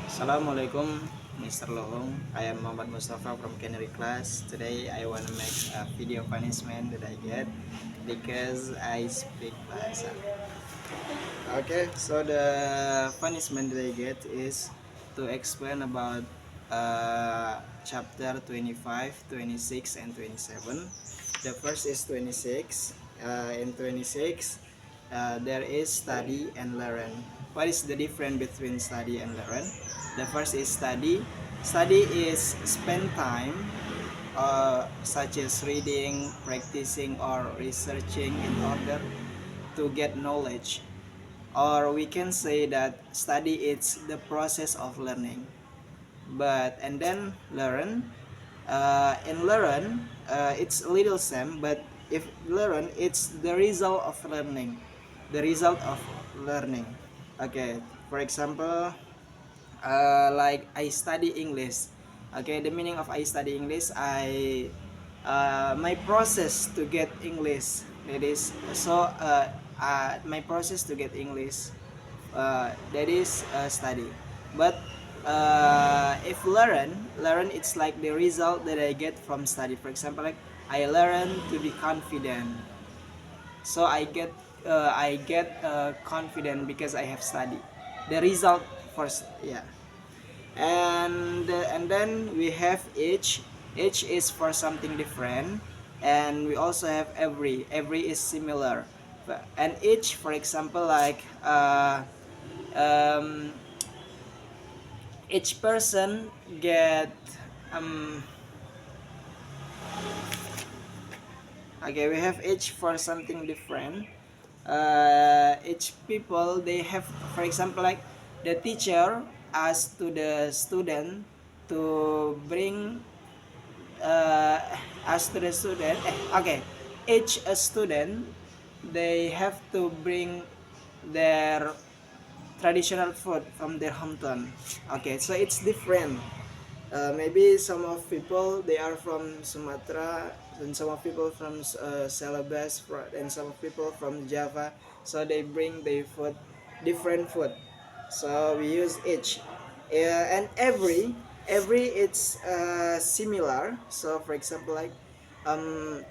Assalamualaikum, Mr. Lohong. I am Muhammad Mustafa from Canary class. Today I want to make a video punishment that I get because I speak Bahasa. Okay, so the punishment that I get is to explain about chapter 25, 26, and 27. The first is 26. In 26, there is study and learn. What is the difference between study and learn? The first is study. Study is spend time such as reading, practicing, or researching in order to get knowledge. Or we can say that study is the process of learning. But and then learn. In learn, it's a little same, but if learn, it's the result of learning. The result of learning. Okay, for example, like I study English. Okay, the meaning of I study English, my process to get English. That is my process to get English. That is study. But if learn it's like the result that I get from study. For example, like I learn to be confident. So I get confident because I have study. The result first, yeah. And then we have each is for something different, and we also have every is similar. And each, for example, like um, each person get um okay, we have each for something different. Each people they have, for example, like the teacher asks to the student to bring as to the student okay, each student they have to bring their traditional food from their hometown. Okay, so it's different. Maybe some of people they are from Sumatra, and some of people from Celebes, and some of people from Java. So they bring their food, different food. So we use each, and every it's similar. So for example, like um,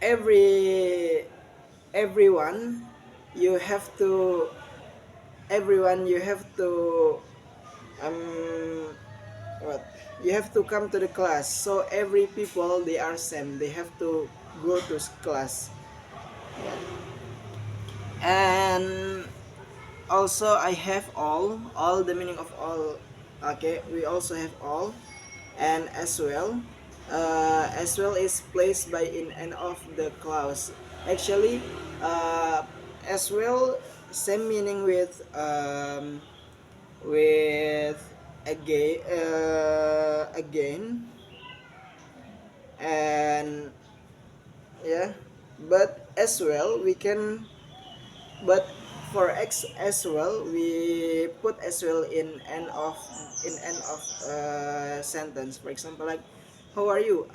every everyone you have to everyone you have to um what you have to come to the class. So every people they are same, they have to go to class. And also I have all the meaning of all. Okay, we also have all. And as well is placed by in end of the clause. Actually, as well same meaning with again, and yeah. But as well we can, but for x as well we put as well in end of sentence. For example, like how are you?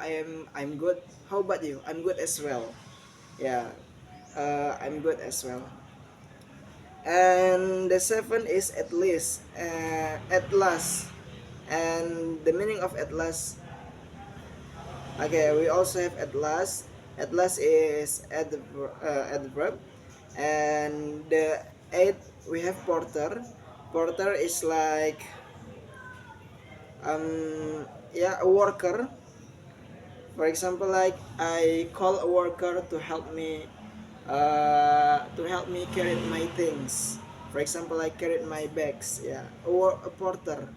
I'm good. How about you? I'm good as well. Yeah, I'm good as well. And the seven is at least, at last. And the meaning of at last, okay, we also have at last. At last is adverb. And the eight we have porter. Porter is like yeah, a worker. For example, like I call a worker to help me carry my things. For example, I carried my bags. Yeah, a porter.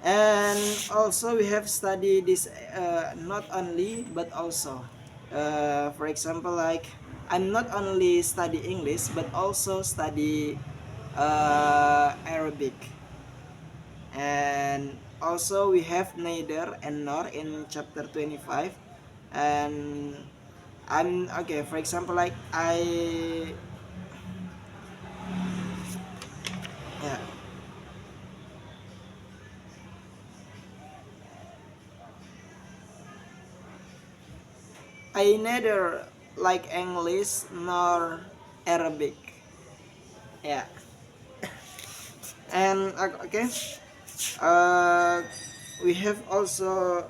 And also we have studied this, not only but also. For example, like I'm not only study English but also study Arabic. And also we have neither and nor in chapter 25. And I'm okay, for example, like yeah, I neither like English nor Arabic. Yeah. And okay, uh, we have also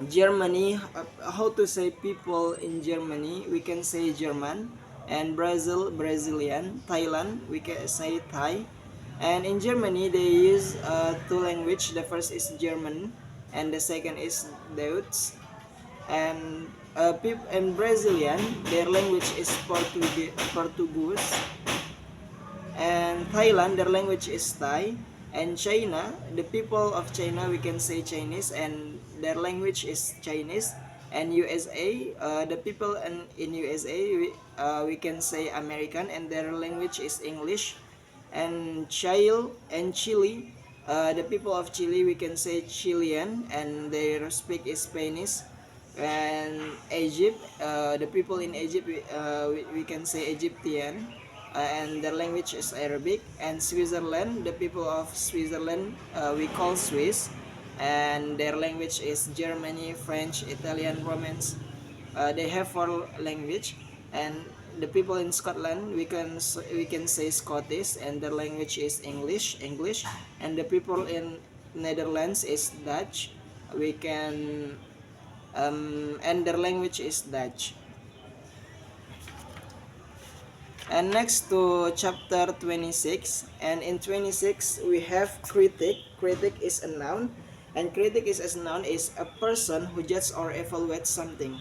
Germany. How to say people in Germany? We can say German, and Brazil, Brazilian. Thailand, we can say Thai. And in Germany, they use two language. The first is German, and the second is Dutch. And people in Brazilian, their language is Portuguese, and Thailand, their language is Thai. And China, the people of China, we can say Chinese, and their language is Chinese. And USA, the people in USA, we can say American, and their language is English. And Chile, the people of Chile, we can say Chilean, and their speak is Spanish. And Egypt, the people in Egypt, we can say Egyptian, and their language is Arabic. And Switzerland, the people of Switzerland, we call Swiss, and their language is Germany, French, Italian, Romance. They have four language. And the people in Scotland, we can say Scottish, and their language is English. And the people in Netherlands is Dutch. We can and their language is Dutch. And next to chapter 26, and in 26 we have critic. Critic is a noun, and critic is a noun is a person who judges or evaluates something.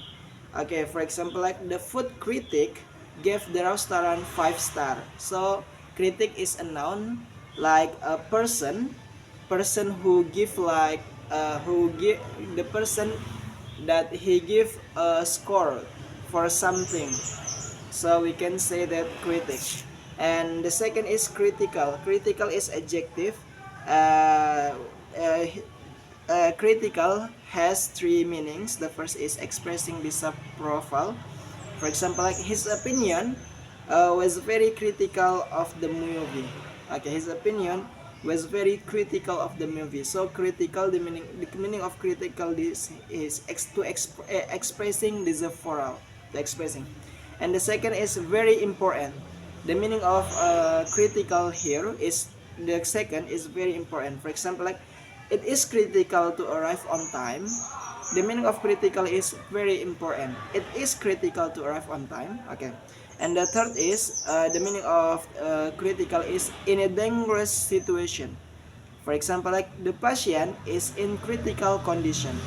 Okay, for example, like the food critic gave the restaurant 5 star. So critic is a noun, like a person who give like who give the person that he give a score for something. So we can say that critic. And the second is critical. Critical is adjective. Uh, uh, Critical has 3 meanings. The first is expressing disapproval. For example, like his opinion was very critical of the movie. Okay, his opinion was very critical of the movie. So critical, the meaning of critical is expressing disapproval, the expressing. And the second is very important. The meaning of critical here is, the second is very important. For example, like it is critical to arrive on time. The meaning of critical is very important. It is critical to arrive on time. Okay. And the third is the meaning of critical is in a dangerous situation. For example, like the patient is in critical condition.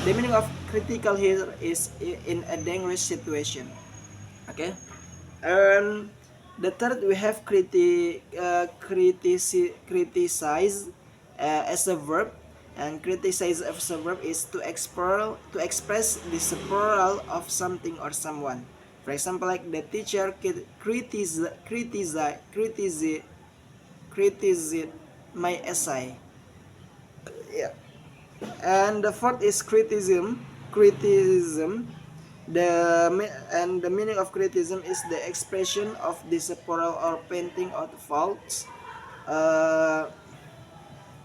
The meaning of critical here is in a dangerous situation. Okay. The third, we have criticize as a verb. And criticize as a verb is to express disapproval of something or someone. For example, like the teacher criticize my essay. Yeah. And the fourth is criticism. The meaning of criticism is the expression of disapproval or painting out faults.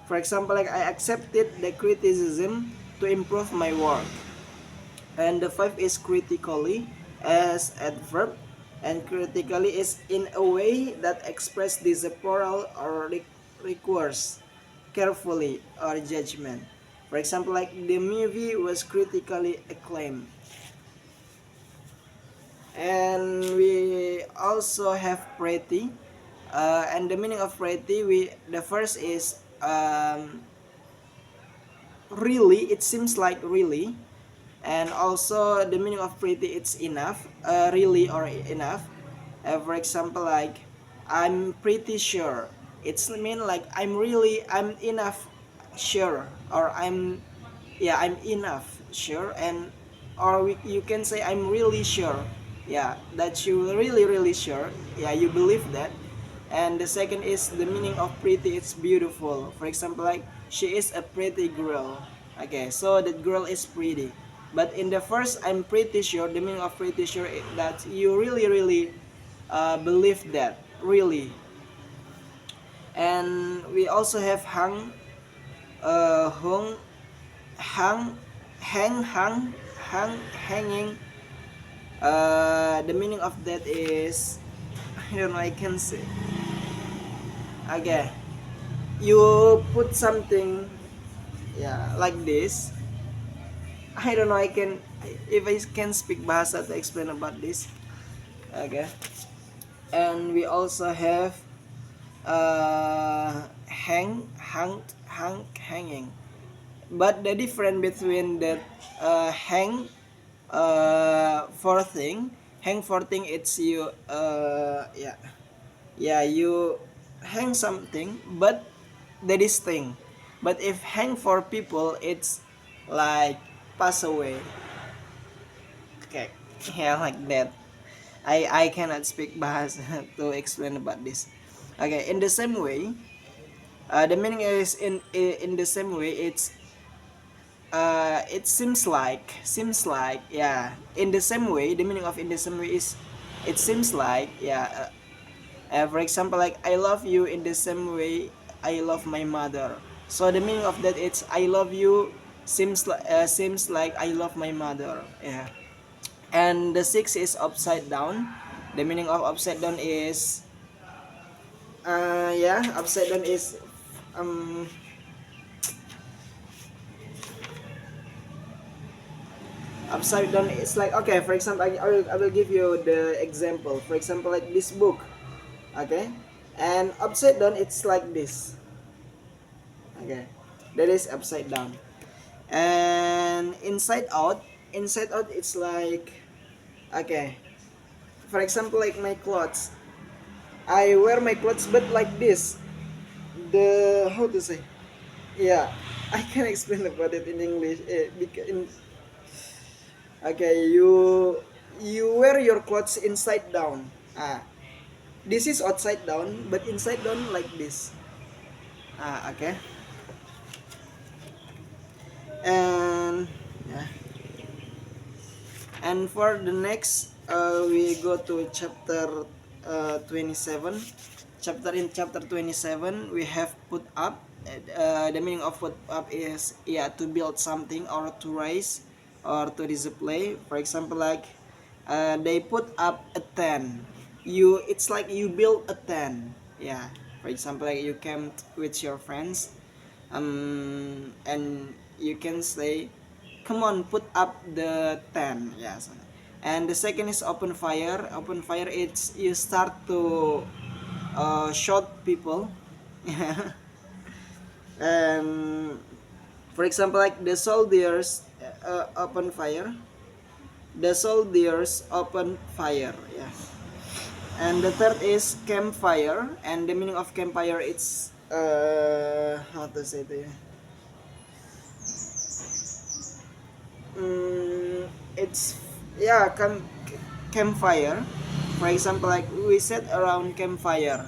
For example, like I accepted the criticism to improve my work. And the fifth is critically as adverb, and critically is in a way that express disapproval or requires carefully or judgment. For example, like the movie was critically acclaimed. And we also have pretty, and the meaning of pretty, the first is really, it seems like really. And also the meaning of pretty, it's enough, really or enough. For example, like I'm pretty sure, it's mean like I'm enough sure, or I'm enough sure. And or you can say I'm really sure, that you really sure, you believe that. And the second is the meaning of pretty, it's beautiful. For example, like she is a pretty girl. Okay, so that girl is pretty. But in the first, I'm pretty sure, the meaning of pretty sure is that you really believe that, really. And we also have hung, hung, hanging. The meaning of that is, I don't know, I can say. Okay, you put something, yeah, like this. I don't know. I can, if I can speak bahasa to explain about this. Okay, and we also have hanging. But the difference between that for thing, hang for thing, it's you you hang something, but that is thing. But if hang for people, it's like pass away. Okay, yeah, like that. I cannot speak bahasa to explain about this. Okay, in the same way, the meaning is in the same way. It seems like, yeah, in the same way. The meaning of in the same way is, it seems like, yeah. For example, like, I love you in the same way I love my mother. So the meaning of that, it's I love you seems like I love my mother. Yeah. And the six is upside down. The meaning of upside down is, upside down is, um upside down is like, okay, for example, I will give you the example. For example, like this book, okay, and upside down it's like this. Okay, that is upside down. And inside out it's like, okay, for example, like my clothes, I wear my clothes but like this, the how to say, yeah, I can explain about it in English, okay, you wear your clothes inside down. This is outside down, but inside down like this. Okay. And yeah. And for the next, we go to chapter 27. Chapter 27, we have put up. The meaning of put up is, yeah, to build something or to raise or to display. For example, like, they put up a tent. It's like you build a tent. Yeah. For example, like you camped with your friends, and you can say, come on, put up the tent. Yes. And the second is open fire. It's you start to shoot people. Yeah. And for example, like the soldiers open fire. Yeah. And the third is campfire. And the meaning of campfire, it's how to say it, it's, yeah, campfire. For example, like we sit around campfire,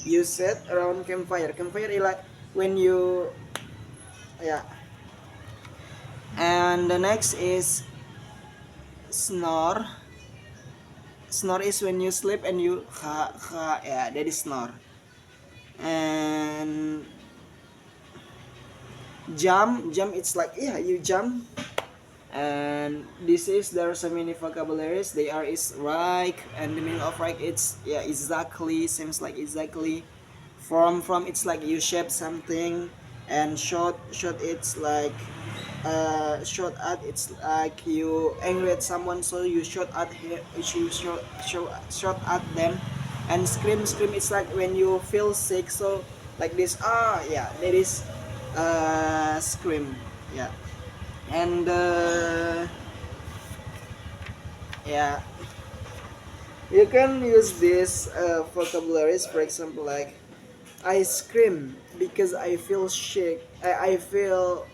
you sit around campfire is like when you, yeah. And the next is snore. Snore is when you sleep and you yeah, that is snore. And jump, it's like, yeah, you jump. And this is, there are so many vocabularies. They are is right, and the meaning of right, it's, yeah, exactly, seems like exactly. From it's like you shape something. And shot it's like, shot at, it's like you angry at someone, so you shot at them. And scream, it's like when you feel sick, so like this, yeah, that is scream. Yeah. And yeah, you can use this vocabularies. For example, like, I scream because I feel sick, I feel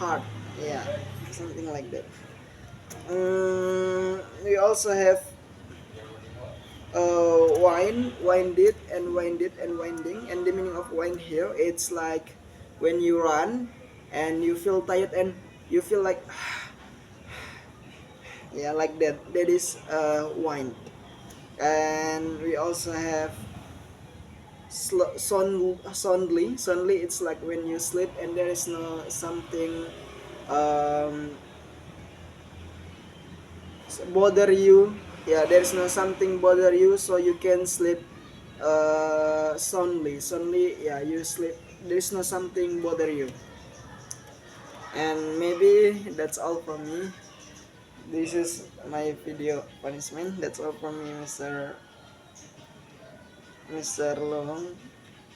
hard. Yeah, something like that. We also have winded and winding. And the meaning of wind here, it's like when you run and you feel tired and you feel like, yeah, like that, that is wind. And we also have soundly, it's like when you sleep and there is no something um, bother you. Yeah, there's no something bother you, so you can sleep soundly, yeah, you sleep, there's no something bother you. And maybe that's all from me. This is my video punishment. That's all from me, Mr. Long.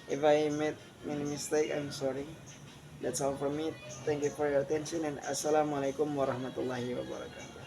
If I made many mistake, I'm sorry. That's all from me. Thank you for your attention, and assalamualaikum warahmatullahi wabarakatuh.